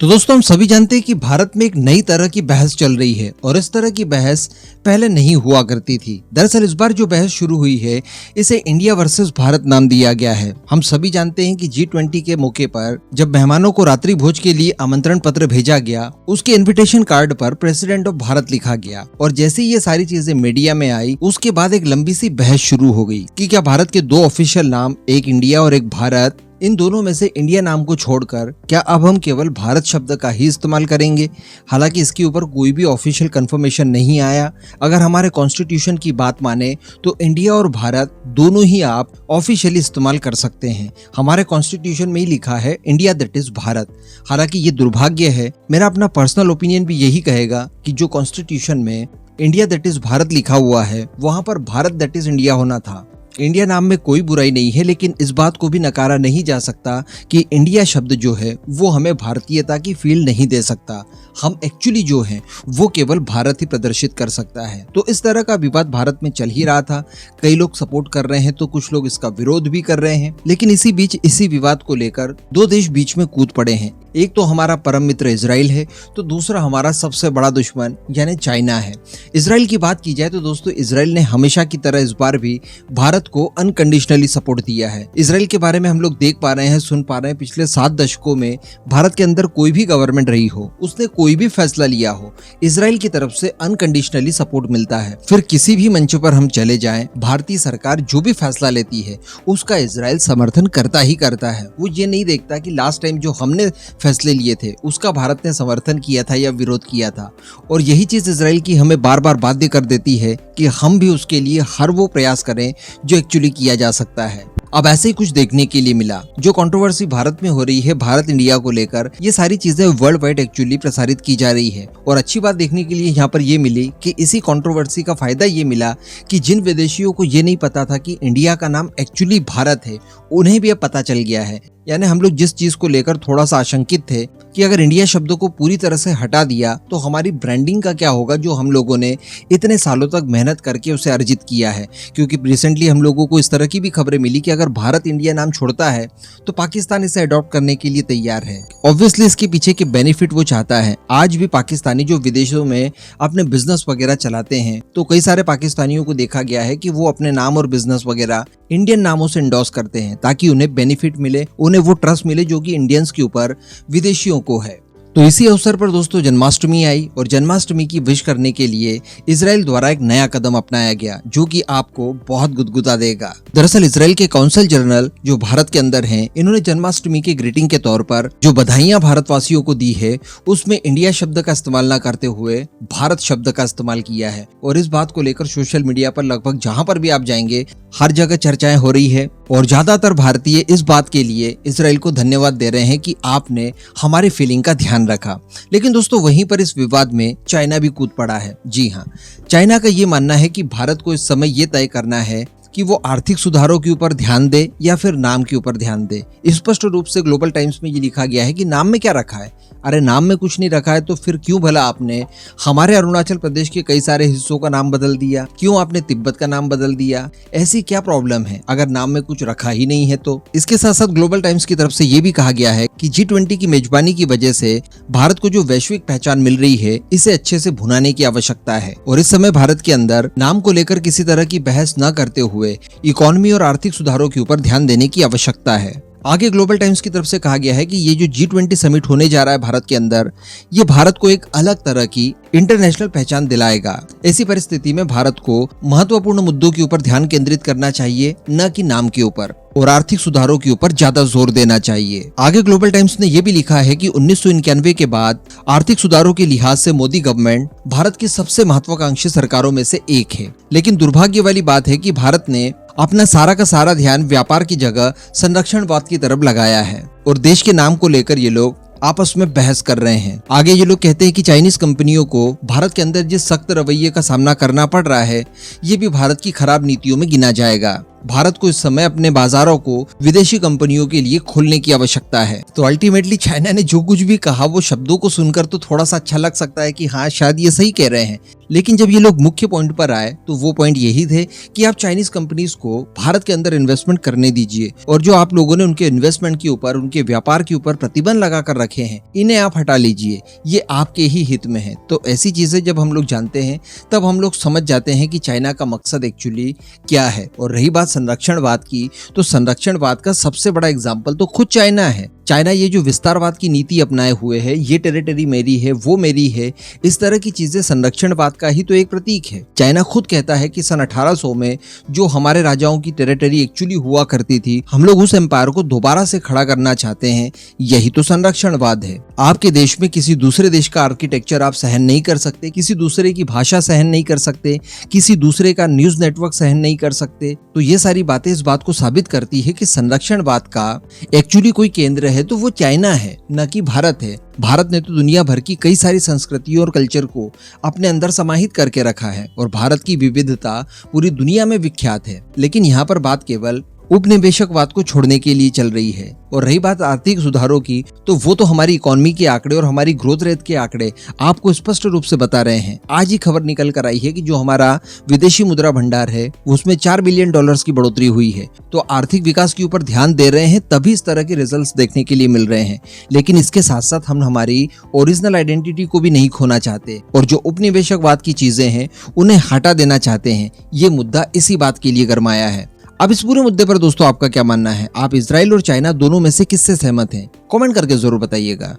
तो दोस्तों हम सभी जानते हैं कि भारत में एक नई तरह की बहस चल रही है और इस तरह की बहस पहले नहीं हुआ करती थी। दरअसल इस बार जो बहस शुरू हुई है इसे इंडिया वर्सेस भारत नाम दिया गया है। हम सभी जानते हैं कि G20 के मौके पर जब मेहमानों को रात्रि भोज के लिए आमंत्रण पत्र भेजा गया, उसके इन्विटेशन कार्ड पर प्रेसिडेंट ऑफ भारत लिखा गया और जैसे ही ये सारी चीजें मीडिया में आई उसके बाद एक लंबी सी बहस शुरू हो गई कि क्या भारत के दो ऑफिशियल नाम, एक इंडिया और एक भारत, इन दोनों में से इंडिया नाम को छोड़कर क्या अब हम केवल भारत शब्द का ही इस्तेमाल करेंगे। हालांकि इसके ऊपर कोई भी ऑफिशियल कंफर्मेशन नहीं आया। अगर हमारे कॉन्स्टिट्यूशन की बात माने तो इंडिया और भारत दोनों ही आप ऑफिशियली इस्तेमाल कर सकते हैं। हमारे कॉन्स्टिट्यूशन में ही लिखा है इंडिया दैट इज भारत। हालांकि ये दुर्भाग्य है, मेरा अपना पर्सनल ओपिनियन भी यही कहेगा कि जो कॉन्स्टिट्यूशन में इंडिया दैट इज भारत लिखा हुआ है वहां पर भारत दैट इज इंडिया होना था। इंडिया नाम में कोई बुराई नहीं है, लेकिन इस बात को भी नकारा नहीं जा सकता कि इंडिया शब्द जो है वो हमें भारतीयता की फील नहीं दे सकता। हम एक्चुअली जो है वो केवल भारत ही प्रदर्शित कर सकता है। तो इस तरह का विवाद भारत में चल ही रहा था। कई लोग सपोर्ट कर रहे हैं तो कुछ लोग इसका विरोध भी कर रहे हैं। लेकिन इसी बीच इसी विवाद को लेकर दो देश बीच में कूद पड़े हैं। एक तो हमारा परम मित्र इजराइल है तो दूसरा हमारा सबसे बड़ा दुश्मन यानी चाइना है। इजराइल की बात की जाए तो दोस्तों इजराइल ने हमेशा की तरह इस बार भी भारत को अनकंडीशनली सपोर्ट दिया है। इजराइल के बारे में हम लोग देख पा रहे हैं, सुन पा रहे हैं, पिछले 7 दशकों में भारत के अंदर कोई भी गवर्नमेंट रही हो, उसने कोई भी फैसला लिया हो, इजराइल की तरफ से अनकंडीशनली सपोर्ट मिलता है। फिर किसी भी मंच पर हम चले जाएं, भारतीय सरकार जो भी फैसला लेती है उसका इजराइल समर्थन करता ही करता है। वो ये नहीं देखता कि लास्ट टाइम जो हमने फैसले लिए थे उसका भारत ने समर्थन किया था या विरोध किया था। और यही चीज इजराइल की हमें बार बार बाध्य कर देती है कि हम भी उसके लिए हर वो प्रयास करें जो एक्चुअली किया जा सकता है। अब ऐसे ही कुछ देखने के लिए मिला। जो कंट्रोवर्सी भारत में हो रही है भारत इंडिया को लेकर, ये सारी चीजें वर्ल्ड वाइड एक्चुअली प्रसारित की जा रही है। और अच्छी बात देखने के लिए यहाँ पर ये मिली कि इसी कंट्रोवर्सी का फायदा ये मिला कि जिन विदेशियों को ये नहीं पता था कि इंडिया का नाम एक्चुअली भारत है, उन्हें भी अब पता चल गया है। यानी हम लोग जिस चीज को लेकर थोड़ा सा आशंकित थे कि अगर इंडिया शब्द को पूरी तरह से हटा दिया तो हमारी ब्रांडिंग का क्या होगा, जो हम लोगों ने इतने सालों तक मेहनत करके उसे अर्जित किया है। क्योंकि रिसेंटली हम लोगों को इस तरह की भी खबरें मिली कि अगर भारत इंडिया नाम छोड़ता है तो पाकिस्तान इसे अडॉप्ट करने के लिए तैयार है। ऑब्वियसली इसके पीछे के बेनिफिट वो चाहता है। आज भी पाकिस्तानी जो विदेशों में अपने बिजनेस वगैरह चलाते हैं तो कई सारे पाकिस्तानियों को देखा गया है कि वो अपने नाम और बिजनेस वगैरह इंडियन नामों से इंडोर्स करते हैं ताकि उन्हें बेनिफिट मिले, उन्हें वो ट्रस्ट मिले जो कि इंडियंस के ऊपर विदेशियों को है। तो इसी अवसर पर दोस्तों जन्माष्टमी आई और जन्माष्टमी की विश करने के लिए इजराइल द्वारा एक नया कदम अपनाया गया जो कि आपको बहुत गुदगुदा देगा। दरअसल इजराइल के काउंसिल जनरल जो भारत के अंदर हैं, इन्होंने जन्माष्टमी की ग्रीटिंग के तौर पर जो बधाइयां भारतवासियों को दी है उसमें इंडिया शब्द का इस्तेमाल न करते हुए भारत शब्द का इस्तेमाल किया है। और इस बात को लेकर सोशल मीडिया पर लगभग जहां पर भी आप जाएंगे हर जगह चर्चाएं हो रही है और ज्यादातर भारतीय इस बात के लिए इजराइल को धन्यवाद दे रहे हैं कि आपने हमारी फीलिंग का ध्यान रखा। लेकिन दोस्तों वहीं पर इस विवाद में चाइना भी कूद पड़ा है। जी हाँ, चाइना का ये मानना है कि भारत को इस समय ये तय करना है कि वो आर्थिक सुधारों के ऊपर ध्यान दे या फिर नाम के ऊपर ध्यान दे। स्पष्ट रूप से ग्लोबल टाइम्स में ये लिखा गया है कि नाम में क्या रखा है। अरे नाम में कुछ नहीं रखा है तो फिर क्यों भला आपने हमारे अरुणाचल प्रदेश के कई सारे हिस्सों का नाम बदल दिया, क्यों आपने तिब्बत का नाम बदल दिया? ऐसी क्या प्रॉब्लम है अगर नाम में कुछ रखा ही नहीं है तो? इसके साथ साथ ग्लोबल टाइम्स की तरफ से ये भी कहा गया है कि G20 की मेजबानी की वजह से भारत को जो वैश्विक पहचान मिल रही है इसे अच्छे से भुनाने की आवश्यकता है और इस समय भारत के अंदर नाम को लेकर किसी तरह की बहस न करते हुए इकोनॉमी और आर्थिक सुधारों के ऊपर ध्यान देने की आवश्यकता है। आगे ग्लोबल टाइम्स की तरफ से कहा गया है कि ये जो G20 समिट होने जा रहा है भारत के अंदर, ये भारत को एक अलग तरह की इंटरनेशनल पहचान दिलाएगा। ऐसी परिस्थिति में भारत को महत्वपूर्ण मुद्दों के ऊपर ध्यान केंद्रित करना चाहिए, न कि नाम के ऊपर, और आर्थिक सुधारों के ऊपर ज्यादा जोर देना चाहिए। आगे ग्लोबल टाइम्स ने यह भी लिखा है कि 1991 के बाद आर्थिक सुधारों के लिहाज से मोदी गवर्नमेंट भारत की सबसे महत्वाकांक्षी सरकारों में से एक है। लेकिन दुर्भाग्य वाली बात है कि भारत ने अपना सारा का सारा ध्यान व्यापार की जगह संरक्षणवाद की तरफ लगाया है और देश के नाम को लेकर ये लोग आपस में बहस कर रहे हैं। आगे ये लोग कहते हैं कि चाइनीज कंपनियों को भारत के अंदर जिस सख्त रवैये का सामना करना पड़ रहा है ये भी भारत की खराब नीतियों में गिना जाएगा। भारत को इस समय अपने बाजारों को विदेशी कंपनियों के लिए खोलने की आवश्यकता है। तो अल्टीमेटली चाइना ने जो कुछ भी कहा वो शब्दों को सुनकर तो थोड़ा सा अच्छा लग सकता है कि हाँ शायद ये सही कह रहे हैं, लेकिन जब ये लोग मुख्य पॉइंट पर आए तो वो पॉइंट यही थे कि आप चाइनीज कंपनीज को भारत के अंदर इन्वेस्टमेंट करने दीजिए और जो आप लोगों ने उनके इन्वेस्टमेंट के ऊपर, उनके व्यापार के ऊपर प्रतिबंध लगा कर रखे हैं, इन्हें आप हटा लीजिए, ये आपके ही हित में है। तो ऐसी चीजें जब हम लोग जानते हैं तब हम लोग समझ जाते हैं कि चाइना का मकसद एक्चुअली क्या है। और रही बात संरक्षणवाद की, तो संरक्षणवाद का सबसे बड़ा एग्जाम्पल तो खुद चाइना है। चाइना ये जो विस्तारवाद की नीति अपनाए हुए है, ये टेरिटरी मेरी है, वो मेरी है, इस तरह की चीजें संरक्षणवाद का ही तो एक प्रतीक है। चाइना खुद कहता है कि सन 1800 में जो हमारे राजाओं की टेरिटरी एक्चुअली हुआ करती थी, हम लोग उस एम्पायर को दोबारा से खड़ा करना चाहते हैं। यही तो संरक्षणवाद है। आपके देश में किसी दूसरे देश का आर्किटेक्चर आप सहन नहीं कर सकते, किसी दूसरे की भाषा सहन नहीं कर सकते, किसी दूसरे का न्यूज नेटवर्क सहन नहीं कर सकते। तो ये सारी बातें इस बात को साबित करती है कि संरक्षणवाद का एक्चुअली कोई केंद्र है तो वो चाइना है, न कि भारत है। भारत ने तो दुनिया भर की कई सारी संस्कृतियों और कल्चर को अपने अंदर समाहित करके रखा है और भारत की विविधता पूरी दुनिया में विख्यात है। लेकिन यहाँ पर बात केवल उपनिवेशकवाद को छोड़ने के लिए चल रही है। और रही बात आर्थिक सुधारों की, तो वो तो हमारी इकोनॉमी के आंकड़े और हमारी ग्रोथ रेट के आंकड़े आपको स्पष्ट रूप से बता रहे हैं। आज ही खबर निकल कर आई है कि जो हमारा विदेशी मुद्रा भंडार है उसमें $4 बिलियन की बढ़ोतरी हुई है। तो आर्थिक विकास के ऊपर ध्यान दे रहे हैं तभी इस तरह के रिजल्ट्स देखने के लिए मिल रहे हैं। लेकिन इसके साथ साथ हम हमारी ओरिजिनल आइडेंटिटी को भी नहीं खोना चाहते और जो उपनिवेशकवाद की चीजें हैं उन्हें हटा देना चाहते हैं। ये मुद्दा इसी बात के लिए गरमाया है। अब इस पूरे मुद्दे पर दोस्तों आपका क्या मानना है? आप इजराइल और चाइना दोनों में से किससे सहमत हैं? कमेंट करके जरूर बताइएगा।